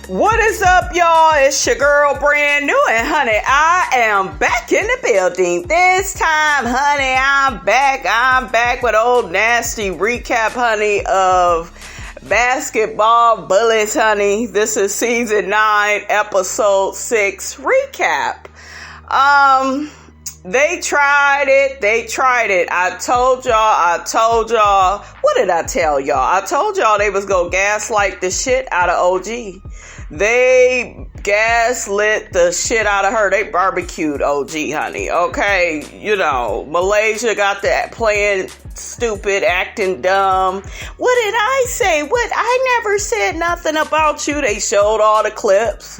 What is up, y'all? It's your girl, brand new, and honey, I am back in the building. This time, honey, I'm back with old nasty recap, honey, of Basketball Bullets, honey. This is season 9, episode 6 recap. They tried it. I told y'all. What did I tell y'all? I told y'all they was gonna gaslight the shit out of OG. They gaslit the shit out of her. They barbecued OG, honey. Okay, Malaysia got that playing stupid, acting dumb. What did I say? I never said nothing about you. They showed all the clips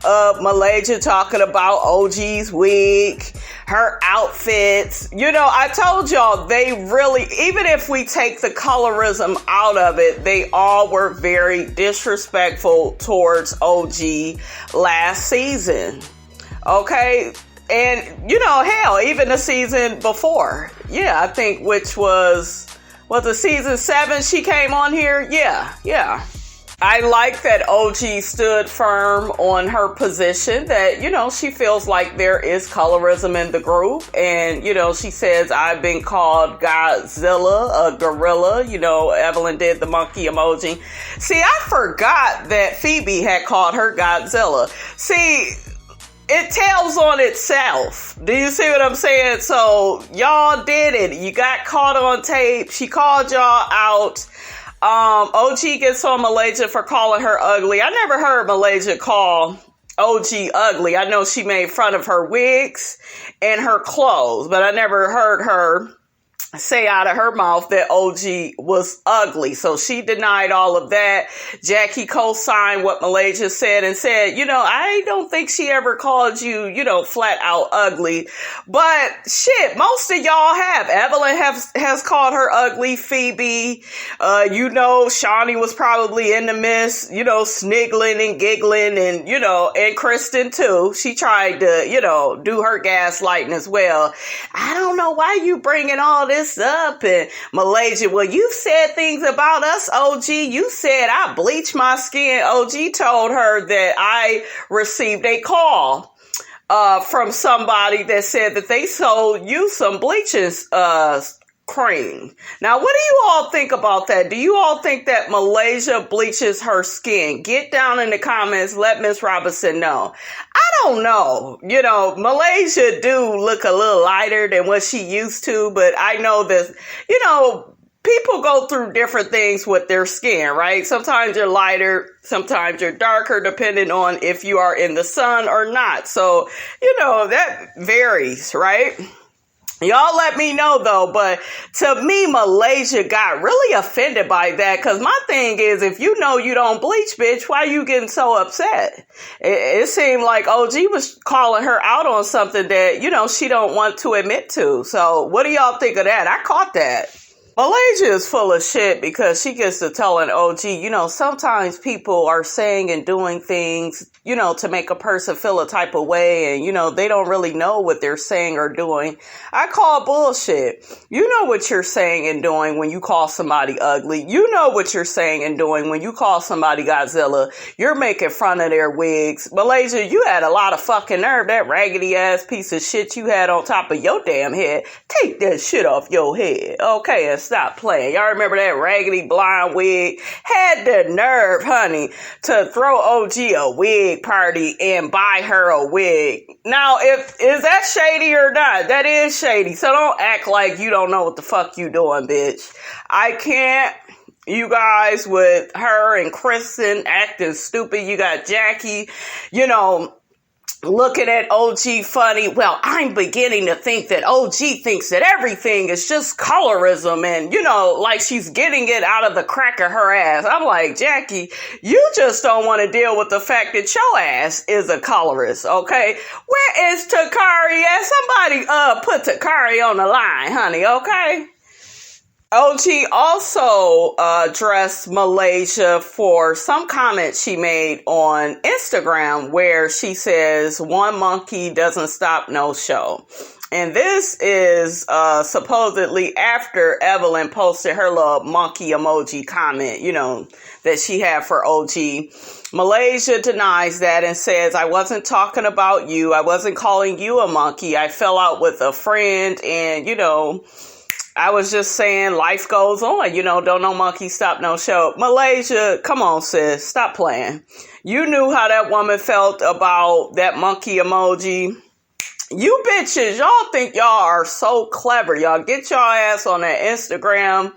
of Malaysia talking about OG's wig, her outfits. I told y'all they really, even if we take the colorism out of it, they all were very disrespectful towards OG last season. Okay? And, hell, even the season before. Yeah, I think which was it season 7 she came on here? Yeah. I like that OG stood firm on her position that, she feels like there is colorism in the group. And, she says, I've been called Godzilla, a gorilla. Evelyn did the monkey emoji. See, I forgot that Phoebe had called her Godzilla. See, it tells on itself. Do you see what I'm saying? So y'all did it. You got caught on tape. She called y'all out. OG gets on Malaysia for calling her ugly. I never heard Malaysia call OG ugly. I know she made fun of her wigs and her clothes, but I never heard her say out of her mouth that OG was ugly. So she denied all of that. Jackie co-signed what Malaysia said and said, I don't think she ever called you, flat out ugly. But shit, most of y'all have. Evelyn has called her ugly. Phoebe, Shawnee was probably in the midst, sniggling and giggling and, and Kristen too. She tried to, do her gaslighting as well. I don't know why you bringing all this up. And Malaysia, well, you've said things about us, OG. You said I bleach my skin. OG told her that I received a call from somebody that said that they sold you some bleaching cream. Now, what do you all think about that? Do you all think that Malaysia bleaches her skin? Get down in the comments. Let Miss Robinson know. I don't know. Malaysia do look a little lighter than what she used to, but I know that, people go through different things with their skin, right? Sometimes you're lighter, sometimes you're darker, depending on if you are in the sun or not. So, that varies, right? Y'all let me know though, but to me, Malaysia got really offended by that, because my thing is, if you know you don't bleach, bitch, why you getting so upset? It seemed like OG was calling her out on something that, she don't want to admit to. So what do y'all think of that? I caught that. Malaysia is full of shit because she gets to telling OG, sometimes people are saying and doing things, to make a person feel a type of way, and, they don't really know what they're saying or doing. I call bullshit. You know what you're saying and doing when you call somebody ugly. You know what you're saying and doing when you call somebody Godzilla. You're making fun of their wigs. Malaysia, you had a lot of fucking nerve. That raggedy ass piece of shit you had on top of your damn head. Take that shit off your head. Okay, and stop playing. Y'all remember that raggedy blonde wig? Had the nerve, honey, to throw OG a wig party and buy her a wig. Now, is that shady or not? That is shady. So don't act like you don't know what the fuck you doing, bitch. I can't. You guys with her and Kristen acting stupid. You got Jackie, looking at OG funny. Well, I'm beginning to think that OG thinks that everything is just colorism and, like she's getting it out of the crack of her ass. I'm like, Jackie, you just don't want to deal with the fact that your ass is a colorist, okay? Where is Takari at? Somebody, put Takari on the line, honey, okay? OG also addressed Malaysia for some comments she made on Instagram where she says, one monkey doesn't stop no show. And this is supposedly after Evelyn posted her little monkey emoji comment, that she had for OG. Malaysia denies that and says, I wasn't talking about you. I wasn't calling you a monkey. I fell out with a friend and, I was just saying life goes on. Don't no monkey stop no show. Malaysia, come on, sis. Stop playing. You knew how that woman felt about that monkey emoji. You bitches, y'all think y'all are so clever. Y'all get y'all ass on that Instagram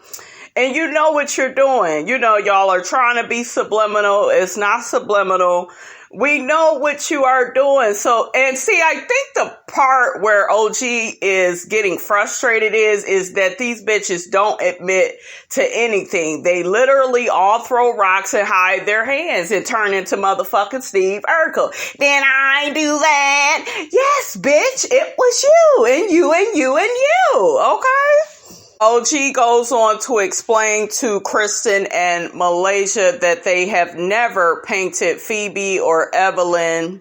and you know what you're doing. Y'all are trying to be subliminal. It's not subliminal. We know what you are doing. And see, I think the part where OG is getting frustrated is that these bitches don't admit to anything. They literally all throw rocks and hide their hands and turn into motherfucking Steve Urkel. Did I do that? Yes, bitch, it was you and you and you and you. Okay? OG goes on to explain to Kristen and Malaysia that they have never painted Phoebe or Evelyn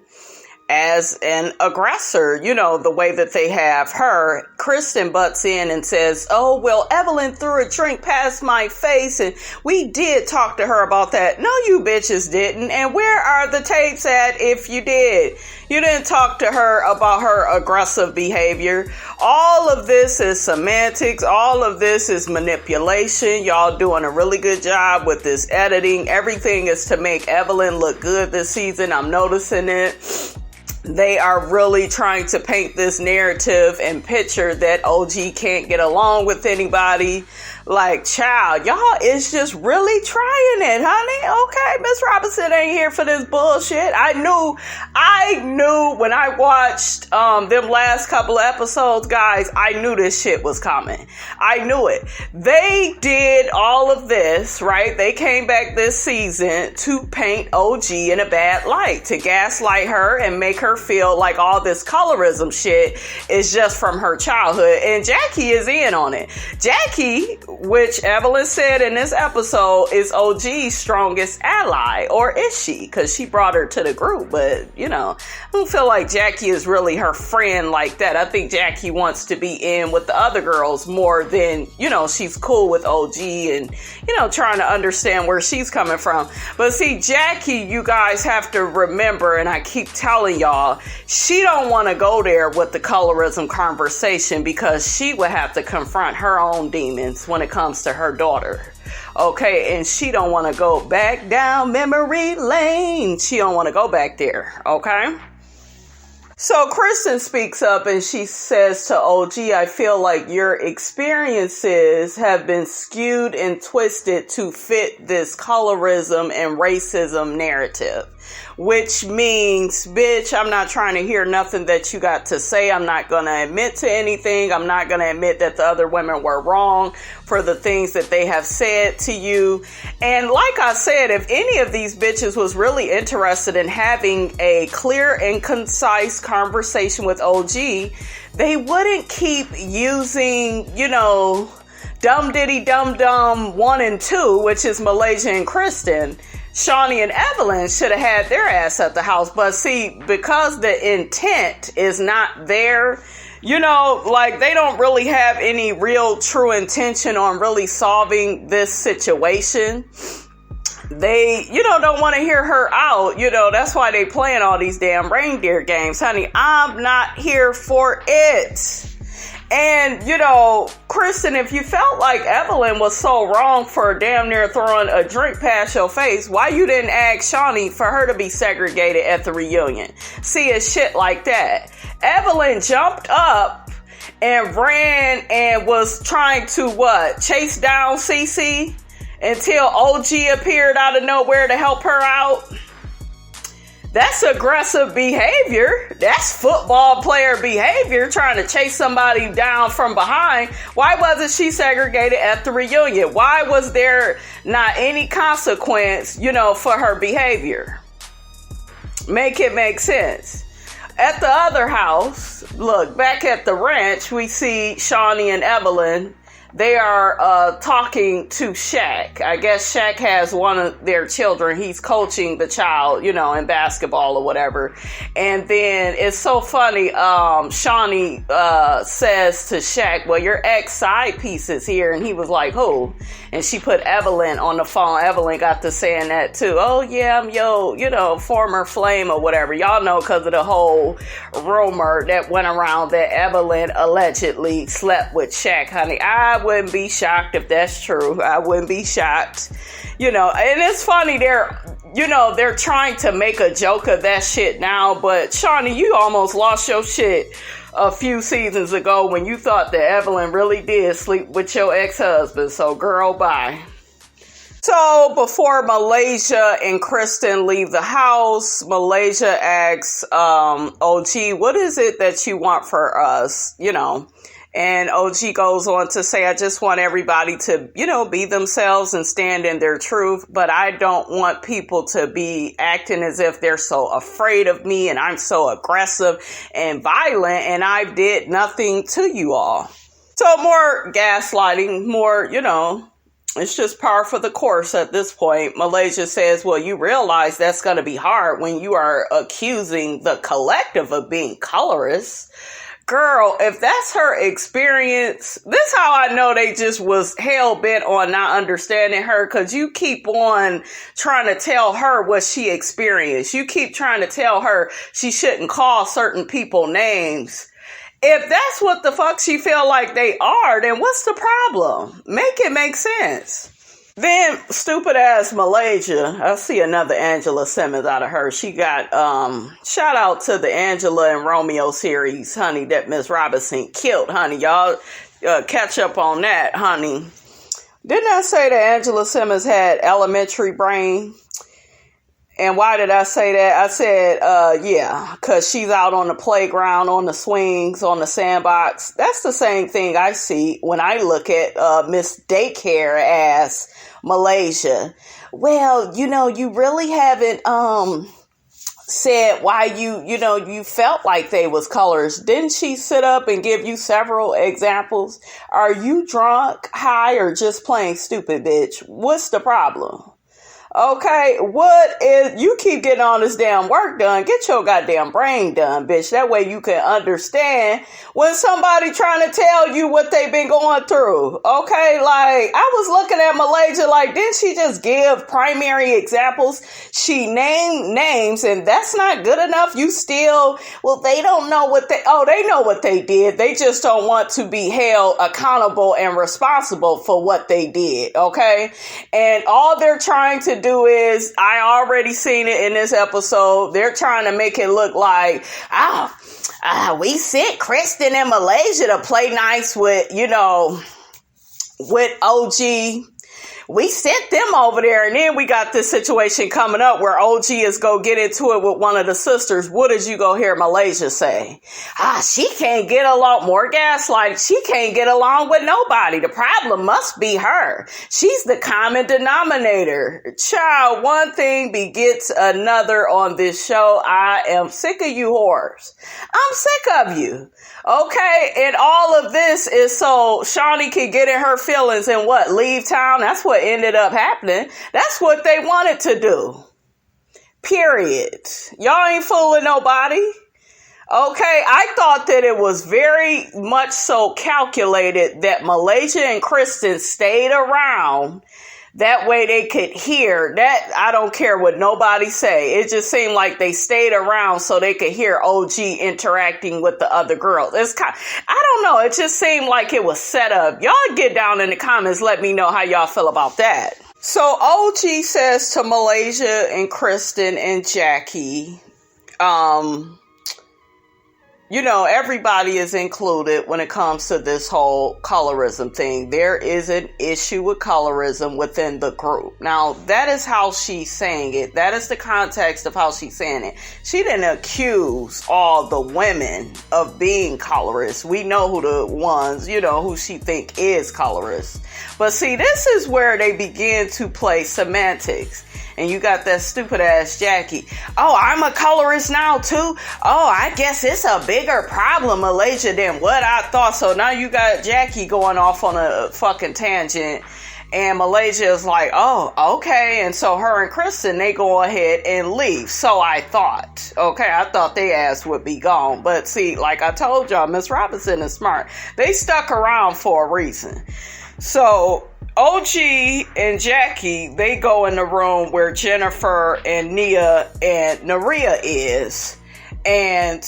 as an aggressor, the way that they have her. Kristen butts in and says, oh, well, Evelyn threw a drink past my face and we did talk to her about that. No, you bitches didn't. And where are the tapes at if you did? You didn't talk to her about her aggressive behavior. All of this is semantics. All of this is manipulation. Y'all doing a really good job with this editing. Everything is to make Evelyn look good this season. I'm noticing it. They are really trying to paint this narrative and picture that OG can't get along with anybody. Like, child, y'all is just really trying it, honey. Okay, Miss Robinson ain't here for this bullshit. I knew when I watched them last couple of episodes, guys, I knew this shit was coming. I knew it. They did all of this, right? They came back this season to paint OG in a bad light, to gaslight her and make her feel like all this colorism shit is just from her childhood. And Jackie is in on it. Jackie, which Evelyn said in this episode, is OG's strongest ally. Or is she? Because she brought her to the group. But, I don't feel like Jackie is really her friend like that. I think Jackie wants to be in with the other girls more than, she's cool with OG and, trying to understand where she's coming from. But see, Jackie, you guys have to remember, and I keep telling y'all, she don't want to go there with the colorism conversation because she would have to confront her own demons when it comes to her daughter. Okay, and she don't want to go back down memory lane. She don't want to go back there. Okay. So Kristen speaks up and she says to OG, I feel like your experiences have been skewed and twisted to fit this colorism and racism narrative. Which means, bitch, I'm not trying to hear nothing that you got to say. I'm not going to admit to anything. I'm not going to admit that the other women were wrong for the things that they have said to you. And like I said, if any of these bitches was really interested in having a clear and concise conversation with OG, they wouldn't keep using, dumb diddy dum dum 1 and 2, which is Malaysia and Kristen. Shawnee and Evelyn should have had their ass at the house. But see, because the intent is not there, they don't really have any real true intention on really solving this situation. They, don't want to hear her out. That's why they playing all these damn reindeer games. Honey, I'm not here for it. And, Kristen, if you felt like Evelyn was so wrong for damn near throwing a drink past your face, why you didn't ask Shawnee for her to be segregated at the reunion? See, it's shit like that. Evelyn jumped up and ran and was trying to, chase down Cece until OG appeared out of nowhere to help her out. That's aggressive behavior. That's football player behavior, trying to chase somebody down from behind. Why wasn't she segregated at the reunion? Why was there not any consequence, for her behavior? Make it make sense. At the other house, look, back at the ranch, we see Shawnee and Evelyn they are talking to Shaq. I guess Shaq has one of their children. He's coaching the child, you know, in basketball or whatever. And then it's so funny. Shawnee says to Shaq, well, your ex side piece is here. And he was like, who? And she put Evelyn on the phone. Evelyn got to saying that too. Oh yeah, I'm yo, you know, former flame or whatever. Y'all know because of the whole rumor that went around that Evelyn allegedly slept with Shaq, honey. I wouldn't be shocked if that's true. I wouldn't be shocked. You know, and it's funny, they're trying to make a joke of that shit now, but Shawnee, you almost lost your shit a few seasons ago when you thought that Evelyn really did sleep with your ex-husband. So girl, bye. So before Malaysia and Kristen leave the house, Malaysia asks OG, what is it that you want for us? You know, and OG goes on to say, I just want everybody to, you know, be themselves and stand in their truth. But I don't want people to be acting as if they're so afraid of me and I'm so aggressive and violent and I did nothing to you all. So more gaslighting, more, you know, it's just par for the course at this point. Malaysia says, well, you realize that's going to be hard when you are accusing the collective of being colorist. Girl, if that's her experience, this how I know they just was hell bent on not understanding her, because you keep on trying to tell her what she experienced. You keep trying to tell her she shouldn't call certain people names. If that's what the fuck she feel like they are, then what's the problem? Make it make sense. Then stupid ass Malaysia, I see another Angela Simmons out of her. She got, shout out to the Angela and Romeo series, honey, that Miss Robinson killed, honey. Y'all catch up on that, honey. Didn't I say that Angela Simmons had elementary brain? And why did I say that? I said, yeah, because she's out on the playground, on the swings, on the sandbox. That's the same thing I see when I look at Miss Daycare ass Malaysia. Well, you know, you really haven't said why you felt like they was colors. Didn't she sit up and give you several examples? Are you drunk, high, or just plain stupid, bitch? What's the problem? Okay, you keep getting all this damn work done. Get your goddamn brain done, bitch. That way you can understand when somebody trying to tell you what they've been going through. Okay, like, I was looking at Malaysia like, didn't she just give primary examples? She named names, and that's not good enough. You still, well, they don't know they know what they did. They just don't want to be held accountable and responsible for what they did, okay? And all they're trying to do is, I already seen it in this episode, they're trying to make it look like, we sent Kristen and Malaysia to play nice with, with OG. We sent them over there, and then we got this situation coming up where OG is go get into it with one of the sisters. What did you go hear Malaysia say? She can't get along. More gaslighting. She can't get along with nobody. The problem must be her. She's the common denominator. Child, one thing begets another on this show. I am sick of you whores. I'm sick of you. Okay, and all of this is so Shawnee can get in her feelings and leave town. That's what ended up happening. That's what they wanted to do. Period. Y'all ain't fooling nobody. Okay, I thought that it was very much so calculated that Malaysia and Kristen stayed around. That way they could hear that. I don't care what nobody say. It just seemed like they stayed around so they could hear OG interacting with the other girls. I don't know. It just seemed like it was set up. Y'all get down in the comments. Let me know how y'all feel about that. So OG says to Malaysia and Kristen and Jackie, everybody is included when it comes to this whole colorism thing. There is an issue with colorism within the group. Now, that is how she's saying it. That is the context of how she's saying it. She didn't accuse all the women of being colorist. We know who the ones, who she think is colorist. But see, this is where they begin to play semantics. And you got that stupid ass Jackie. Oh, I'm a colorist now too? Oh, I guess it's a bigger problem, Malaysia, than what I thought. So now you got Jackie going off on a fucking tangent. And Malaysia is like, oh, okay. And so her and Kristen, they go ahead and leave. So I thought. Okay, I thought they ass would be gone. But see, like I told y'all, Miss Robinson is smart. They stuck around for a reason. So OG and Jackie, they go in the room where Jennifer and Nia and Naria is. And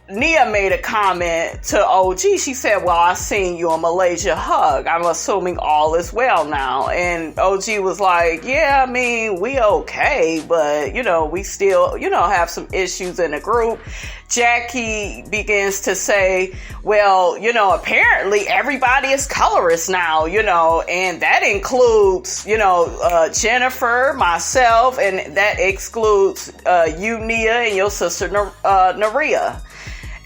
Nia made a comment to OG. She said, well, I seen you and Malaysia hug. I'm assuming all is well now. And OG was like, yeah, I mean, we okay, but, we still, have some issues in the group. Jackie begins to say, well, apparently everybody is colorist now, and that includes, Jennifer, myself, and that excludes you, Nia, and your sister, Naria.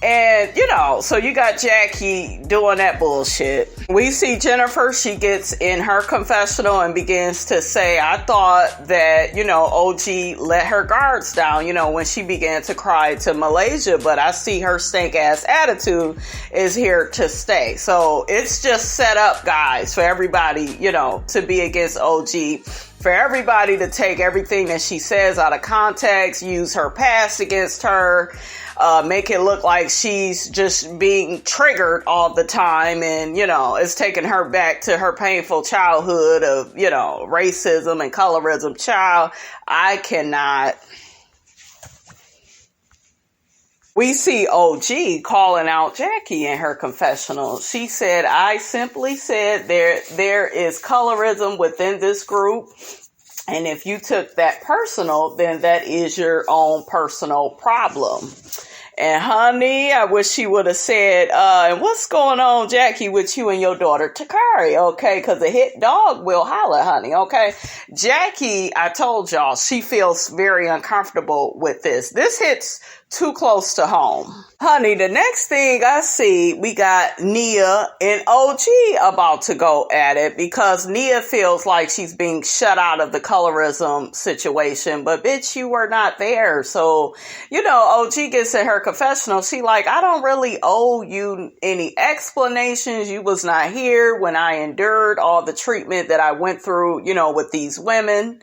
And, so you got Jackie doing that bullshit. We see Jennifer, she gets in her confessional and begins to say, I thought that, OG let her guards down, when she began to cry to Malaysia, but I see her stink ass attitude is here to stay. So it's just set up, guys, for everybody, to be against OG. For everybody to take everything that she says out of context, use her past against her, make it look like she's just being triggered all the time. And, it's taking her back to her painful childhood of, racism and colorism. Child, I cannot. We see OG calling out Jackie in her confessional. She said, I simply said there is colorism within this group. And if you took that personal, then that is your own personal problem. And honey, I wish she would have said, and what's going on, Jackie, with you and your daughter, Takari, okay? Because a hit dog will holler, honey, okay? Jackie, I told y'all, she feels very uncomfortable with this. This hits too close to home. Honey, the next thing I see, we got Nia and OG about to go at it because Nia feels like she's being shut out of the colorism situation. But bitch, you were not there. So, OG gets in her confessional. She like, I don't really owe you any explanations. You was not here when I endured all the treatment that I went through, with these women.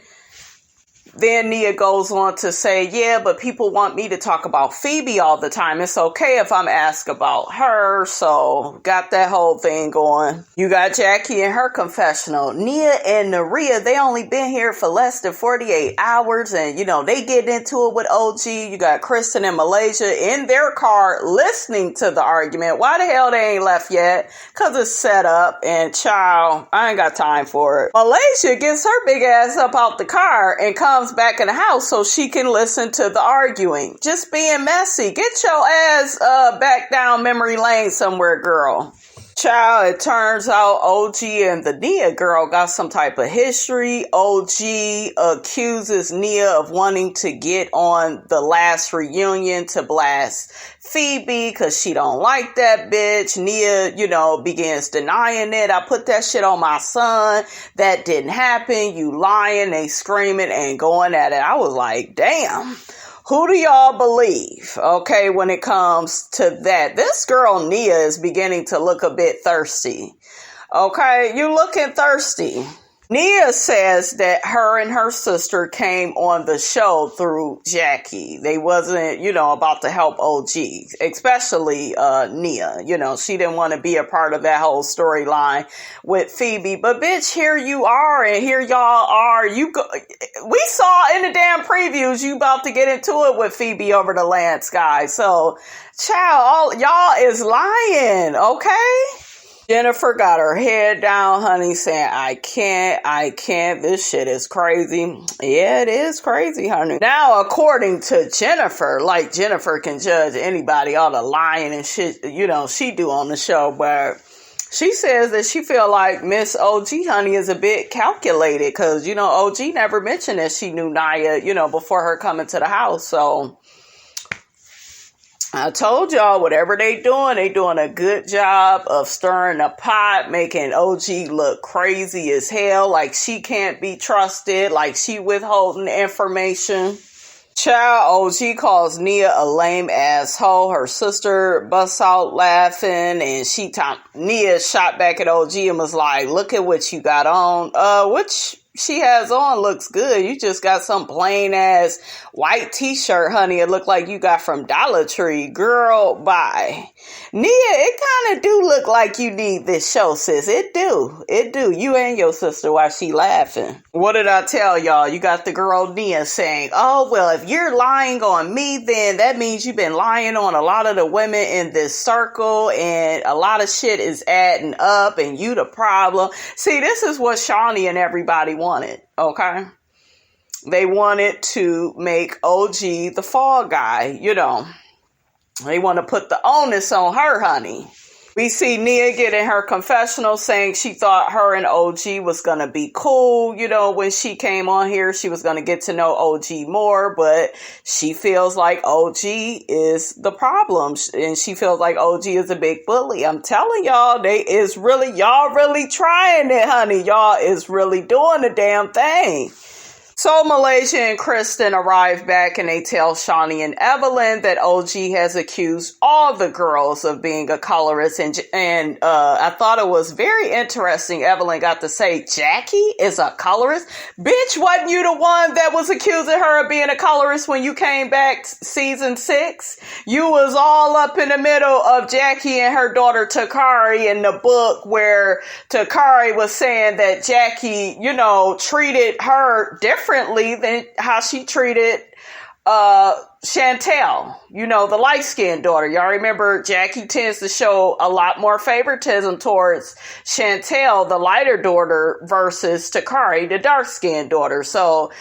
Then Nia goes on to say, yeah, but people want me to talk about Phoebe all the time. It's okay if I'm asked about her. So got that whole thing going. You got Jackie in her confessional. Nia and Naria, they only been here for less than 48 hours. And, they get into it with OG. You got Kristen and Malaysia in their car listening to the argument. Why the hell they ain't left yet? Because it's set up. And child, I ain't got time for it. Malaysia gets her big ass up out the car and comes back in the house so she can listen to the arguing. Just being messy. Get your ass back down memory lane somewhere, girl. Child, it turns out OG and the Nia girl got some type of history. OG accuses Nia of wanting to get on the last reunion to blast Phoebe because she don't like that bitch. Nia, begins denying it. I put that shit on my son. That didn't happen. You lying. They screaming and going at it. I was like, damn. Who do y'all believe, okay, when it comes to that? This girl, Nia, is beginning to look a bit thirsty. Okay, you looking thirsty. Nia says that her and her sister came on the show through Jackie. They wasn't, about to help OG, especially Nia. She didn't want to be a part of that whole storyline with Phoebe. But bitch, here you are and here y'all are. We saw in the damn previews you about to get into it with Phoebe over the Lance guy. So, child, y'all is lying, okay? Jennifer got her head down, honey, saying, I can't, this shit is crazy. Yeah, it is crazy, honey. Now, according to Jennifer, like Jennifer can judge anybody, all the lying and shit, she do on the show, but she says that she feel like Miss OG, honey, is a bit calculated, because, OG never mentioned that she knew Nia, before her coming to the house, so I told y'all, whatever they doing a good job of stirring the pot, making OG look crazy as hell, like she can't be trusted, like she withholding information. Child, OG calls Nia a lame asshole. Her sister busts out laughing, and Nia shot back at OG and was like, look at what you got on. Which she has on looks good. You just got some plain ass white t-shirt, honey. It looked like you got from Dollar Tree. Girl, bye. Nia, it kind of do look like you need this show, sis. It do. You and your sister while she laughing. What did I tell y'all? You got the girl Nia saying, oh, well, if you're lying on me, then that means you've been lying on a lot of the women in this circle, and a lot of shit is adding up, and you the problem. See, this is what Shawnee and everybody wanted, okay? They wanted to make OG the fall guy, you know. They want to put the onus on her, honey. We see Nia get in her confessional saying she thought her and OG was going to be cool. You know, when she came on here, she was going to get to know OG more, but she feels like OG is the problem. And she feels like OG is a big bully. I'm telling y'all, y'all really trying it, honey. Y'all is really doing the damn thing. So Malaysia and Kristen arrive back and they tell Shawnee and Evelyn that OG has accused all the girls of being a colorist. And I thought it was very interesting. Evelyn got to say, Jackie is a colorist? Bitch, wasn't you the one that was accusing her of being a colorist when you came back season 6? You was all up in the middle of Jackie and her daughter Takari in the book where Takari was saying that Jackie, you know, treated her differently than how she treated Chantel, you know, the light-skinned daughter. Y'all remember Jackie tends to show a lot more favoritism towards Chantel, the lighter daughter, versus Takari, the dark-skinned daughter. So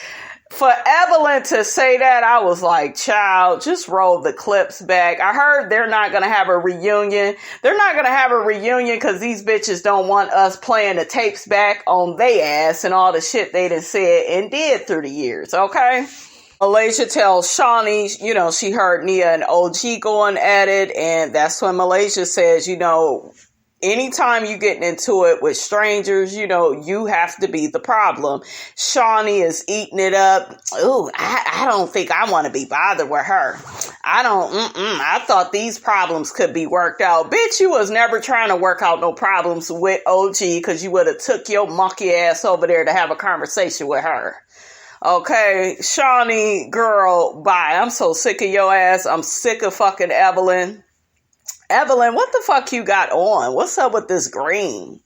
for Evelyn to say that, I was like, child, just roll the clips back. I heard they're not going to have a reunion. They're not going to have a reunion because these bitches don't want us playing the tapes back on they ass and all the shit they done said and did through the years, okay? Malaysia tells Shawnee, you know, she heard Nia and OG going at it, and that's when Malaysia says, you know, anytime you getting into it with strangers, you know, you have to be the problem. Shawnee is eating it up. Ooh, I don't think I want to be bothered with her. I thought these problems could be worked out. Bitch, you was never trying to work out no problems with OG because you would have took your monkey ass over there to have a conversation with her. Okay, Shawnee, girl, bye. I'm so sick of your ass. I'm sick of fucking Evelyn. Evelyn, what the fuck you got on? What's up with this green?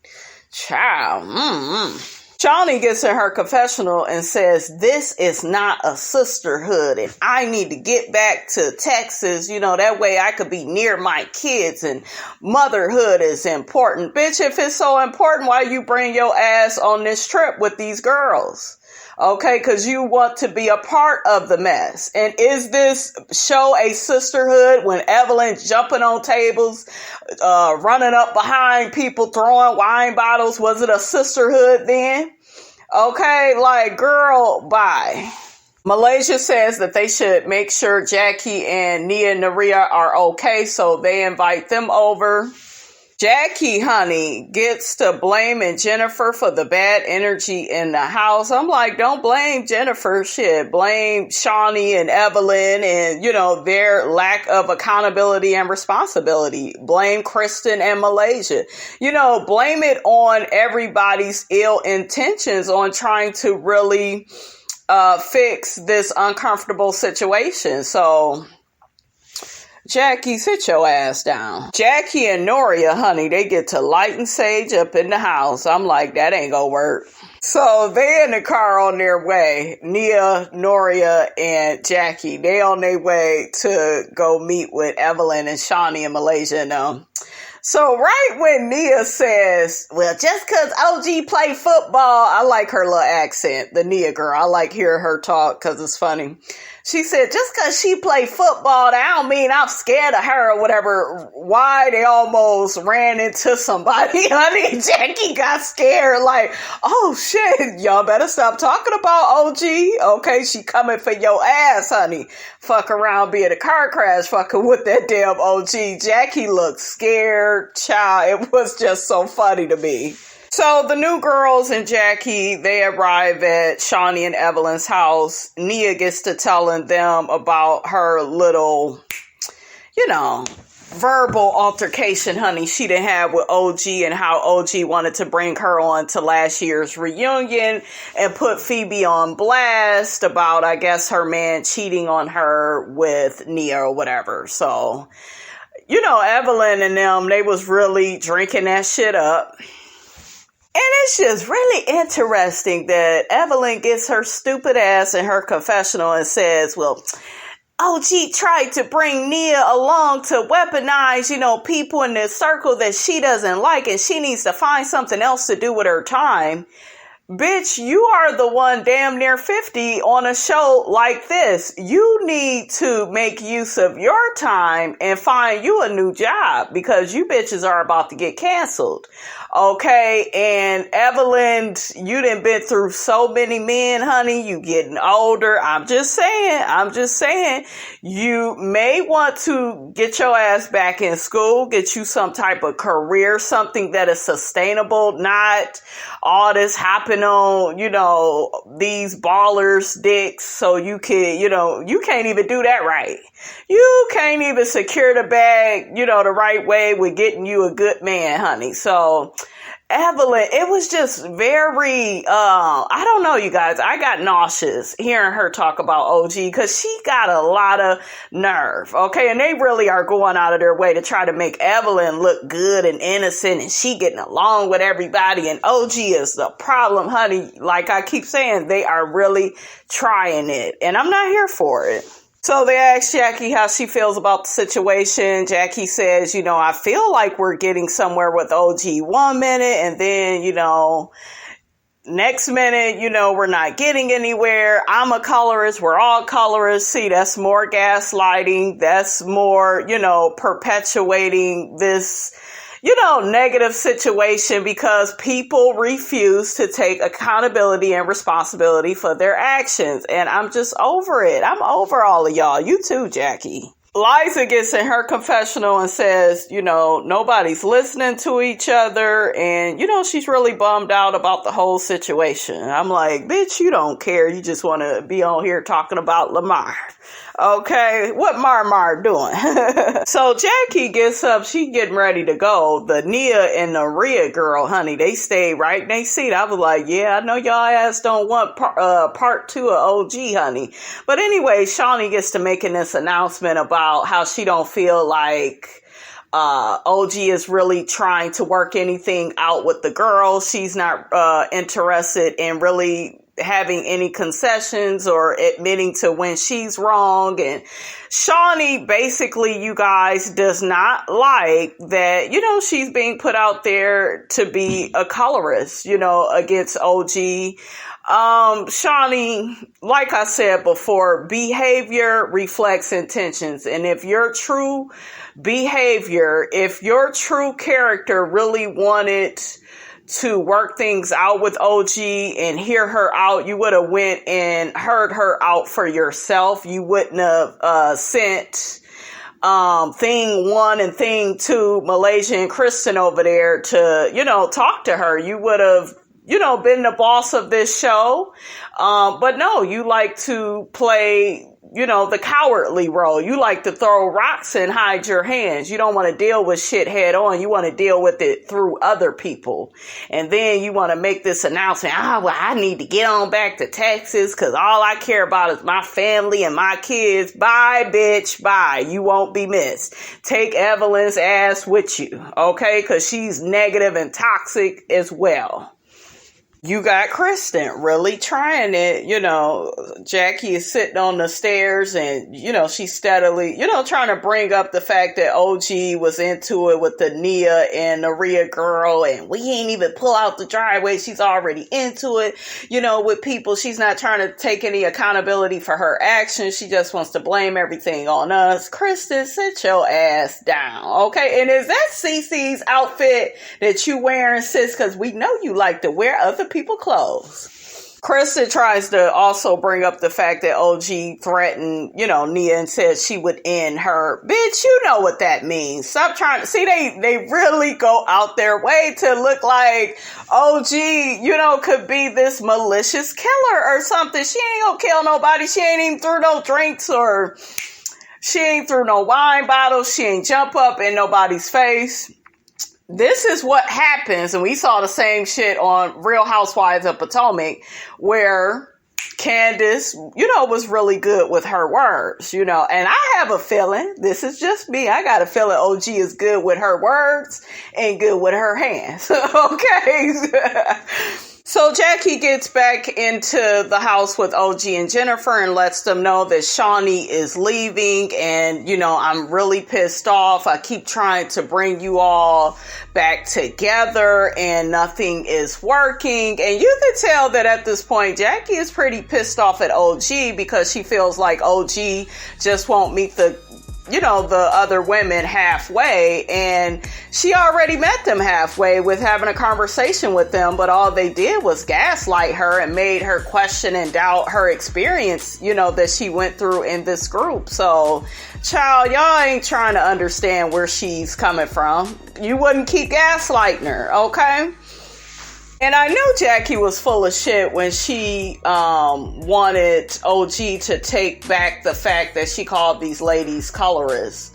Child. Shawnee gets in her confessional and says, this is not a sisterhood and I need to get back to Texas. You know, that way I could be near my kids and motherhood is important. Bitch, if it's so important, why you bring your ass on this trip with these girls? Okay, because you want to be a part of the mess. And is this show a sisterhood when Evelyn's jumping on tables, running up behind people, throwing wine bottles? Was it a sisterhood then? Okay, like, girl, bye. Malaysia says that they should make sure Jackie and Nia and Naria are okay, so they invite them over. Jackie, honey, gets to blaming Jennifer for the bad energy in the house. I'm like, don't blame Jennifer, shit. Blame Shawnee and Evelyn and, you know, their lack of accountability and responsibility. Blame Kristen and Malaysia. You know, blame it on everybody's ill intentions on trying to really fix this uncomfortable situation. So Jackie, sit your ass down. Jackie and Noria, honey, they get to lighting sage up in the house. I'm like, that ain't gonna work. So they in the car on their way. Nia, Noria, and Jackie, they on their way to go meet with Evelyn and Shawnee and Malaysia and them. So right when Nia says, well, just because OG play football, I like her little accent, the Nia girl. I like hearing her talk because it's funny. She said, just because she play football, that don't mean I'm scared of her or whatever. Why they almost ran into somebody, honey. Jackie got scared like, oh shit, y'all better stop talking about OG. Okay, she coming for your ass, honey. Fuck around being a car crash fucking with that damn OG. Jackie looked scared, child. It was just so funny to me. So the new girls and Jackie, they arrive at Shawnee and Evelyn's house. Nia gets to telling them about her little, verbal altercation, honey, she done had with OG and how OG wanted to bring her on to last year's reunion and put Phoebe on blast about, I guess, her man cheating on her with Nia or whatever. So, Evelyn and them, they was really drinking that shit up. And it's just really interesting that Evelyn gets her stupid ass in her confessional and says, well, OG tried to bring Nia along to weaponize, people in this circle that she doesn't like, and she needs to find something else to do with her time. Bitch, you are the one damn near 50 on a show like this. You need to make use of your time and find you a new job because you bitches are about to get canceled. Okay, and Evelyn, you done been through so many men, honey. You getting older. I'm just saying, you may want to get your ass back in school, get you some type of career, something that is sustainable, not all this hopping on, these ballers' dicks so you can, you can't even do that right. You can't even secure the bag, the right way with getting you a good man, honey. So, Evelyn, it was just very, I don't know, you guys. I got nauseous hearing her talk about OG because she got a lot of nerve, okay? And they really are going out of their way to try to make Evelyn look good and innocent and she getting along with everybody. And OG is the problem, honey. Like I keep saying, they are really trying it. And I'm not here for it. So they asked Jackie how she feels about the situation. Jackie says, I feel like we're getting somewhere with OG 1 minute and then, next minute, we're not getting anywhere. I'm a colorist. We're all colorists. See, that's more gaslighting. That's more, perpetuating this, negative situation because people refuse to take accountability and responsibility for their actions. And I'm just over it. I'm over all of y'all. You too, Jackie. Liza gets in her confessional and says, nobody's listening to each other. And, she's really bummed out about the whole situation. I'm like, bitch, you don't care. You just want to be on here talking about Lamar. Okay, what Mar doing? So Jackie gets up. She getting ready to go. The Nia and the Rhea girl, honey, they stayed right in their seat. I was like, yeah, I know y'all ass don't want part 2 of OG, honey. But anyway, Shawnee gets to making this announcement about how she don't feel like OG is really trying to work anything out with the girl. She's not interested in really having any concessions or admitting to when she's wrong. And Shawnee basically, you guys, does not like that, she's being put out there to be a colorist, against OG. Shawnee, like I said before, behavior reflects intentions. And if your true behavior, if your true character really wanted to work things out with OG and hear her out, you would have went and heard her out for yourself. You wouldn't have sent thing 1 and thing 2, Malaysia and Kristen over there to, talk to her. You would have, been the boss of this show. But no, you like to play, the cowardly role. You like to throw rocks and hide your hands. You don't want to deal with shit head on. You want to deal with it through other people. And then you want to make this announcement. I need to get on back to Texas because all I care about is my family and my kids. Bye, bitch. Bye. You won't be missed. Take Evelyn's ass with you. Okay? Because she's negative and toxic as well. You got Kristen really trying it. Jackie is sitting on the stairs and, she's steadily, trying to bring up the fact that OG was into it with the Nia and Malaysia girl, and we ain't even pull out the driveway. She's already into it, with people. She's not trying to take any accountability for her actions. She just wants to blame everything on us. Kristen, sit your ass down, okay? And is that Cece's outfit that you wearing, sis? Because we know you like to wear other people clothes. Kristen tries to also bring up the fact that OG threatened, Nia and said she would end her. Bitch, you know what that means. Stop trying to see, they really go out their way to look like OG, could be this malicious killer or something. She ain't gonna kill nobody. She ain't even threw no drinks, or she ain't threw no wine bottles. She ain't jump up in nobody's face. This is what happens, and we saw the same shit on Real Housewives of Potomac, where Candace, was really good with her words, and I have a feeling, this is just me, I got a feeling OG is good with her words and good with her hands, okay? So Jackie gets back into the house with OG and Jennifer and lets them know that Shawnee is leaving, and, I'm really pissed off. I keep trying to bring you all back together and nothing is working. And you can tell that at this point, Jackie is pretty pissed off at OG because she feels like OG just won't meet the other women halfway, and she already met them halfway with having a conversation with them, but all they did was gaslight her and made her question and doubt her experience, that she went through in this group. So, child, y'all ain't trying to understand where she's coming from. You wouldn't keep gaslighting her, okay? And I knew Jackie was full of shit when she wanted OG to take back the fact that she called these ladies colorists.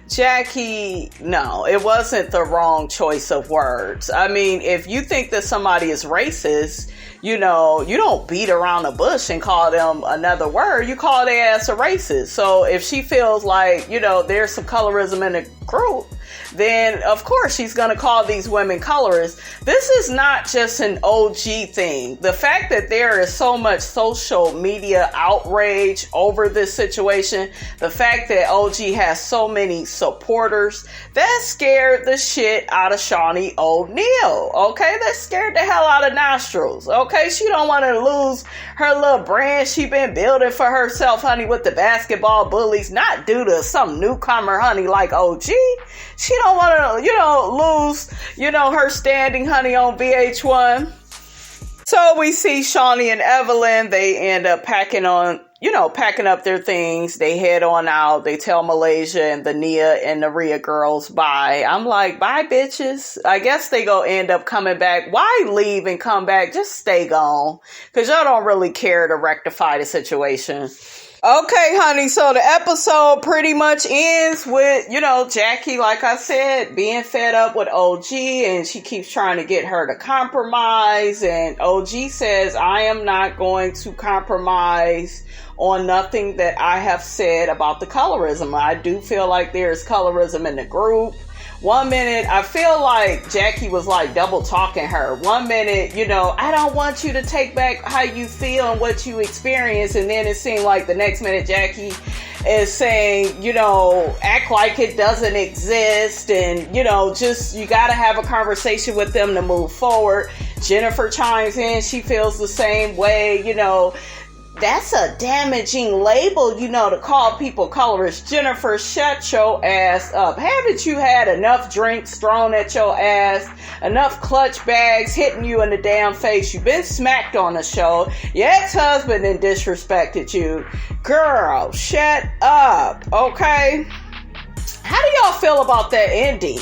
Jackie, no, it wasn't the wrong choice of words. I mean, if you think that somebody is racist, you don't beat around the bush and call them another word. You call their ass a racist. So if she feels like, there's some colorism in the group, then of course she's going to call these women colorists. This is not just an OG thing. The fact that there is so much social media outrage over this situation, the fact that OG has so many supporters, that scared the shit out of Shawnee O'Neal. Okay, that scared the hell out of Nostrils. Okay, she don't want to lose her little brand she been building for herself, honey, with the basketball bullies, not due to some newcomer, honey, like OG. She don't want to, lose, her standing, honey, on VH1. So we see Shawnee and Evelyn, they end up packing up their things. They head on out. They tell Malaysia and the Nia and the Rhea girls bye. I'm like, bye, bitches. I guess they go end up coming back. Why leave and come back? Just stay gone. Because y'all don't really care to rectify the situation. Okay, honey, so the episode pretty much ends with, Jackie, like I said, being fed up with OG, and she keeps trying to get her to compromise, and OG says, I am not going to compromise on nothing that I have said about the colorism. I do feel like there's colorism in the group. One minute, I feel like Jackie was like double talking her. One minute, I don't want you to take back how you feel and what you experience. And then it seemed like the next minute Jackie is saying, act like it doesn't exist. And, just you got to have a conversation with them to move forward. Jennifer chimes in. She feels the same way, That's a damaging label, to call people colorists. Jennifer, shut your ass up. Haven't you had enough drinks thrown at your ass? Enough clutch bags hitting you in the damn face? You've been smacked on the show. Your ex-husband then disrespected you. Girl, shut up, okay? How do y'all feel about that ending?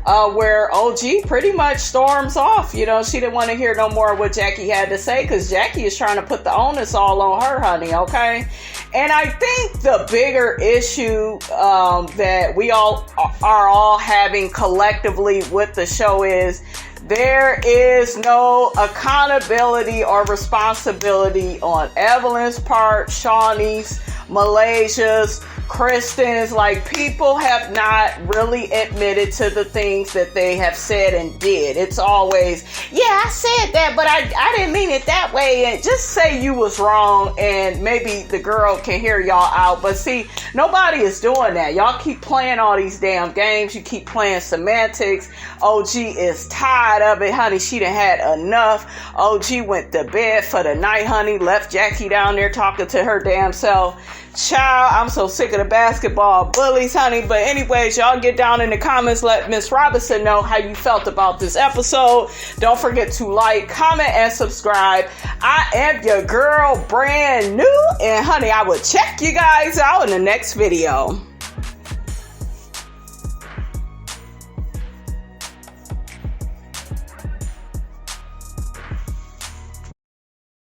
Where OG pretty much storms off. She didn't want to hear no more of what Jackie had to say, because Jackie is trying to put the onus all on her, honey, okay? And I think the bigger issue that we all are all having collectively with the show is there is no accountability or responsibility on Evelyn's part, Shawnee's, Malaysia's, Kristen's. Like, people have not really admitted to the things that they have said and did. It's always, yeah, I said that, but I didn't mean it that way. And just say you was wrong, and maybe the girl can hear y'all out. But see, nobody is doing that. Y'all keep playing all these damn games. You keep playing semantics. OG is tired of it, honey. She done had enough. OG went to bed for the night, honey. Left Jackie down there talking to her damn self. Child, I'm so sick of the basketball bullies, honey. But anyways, y'all get down in the comments. Let Miss Robinson know how you felt about this episode. Don't forget to like, comment, and subscribe. I am your girl, brand new. And honey, I will check you guys out in the next video.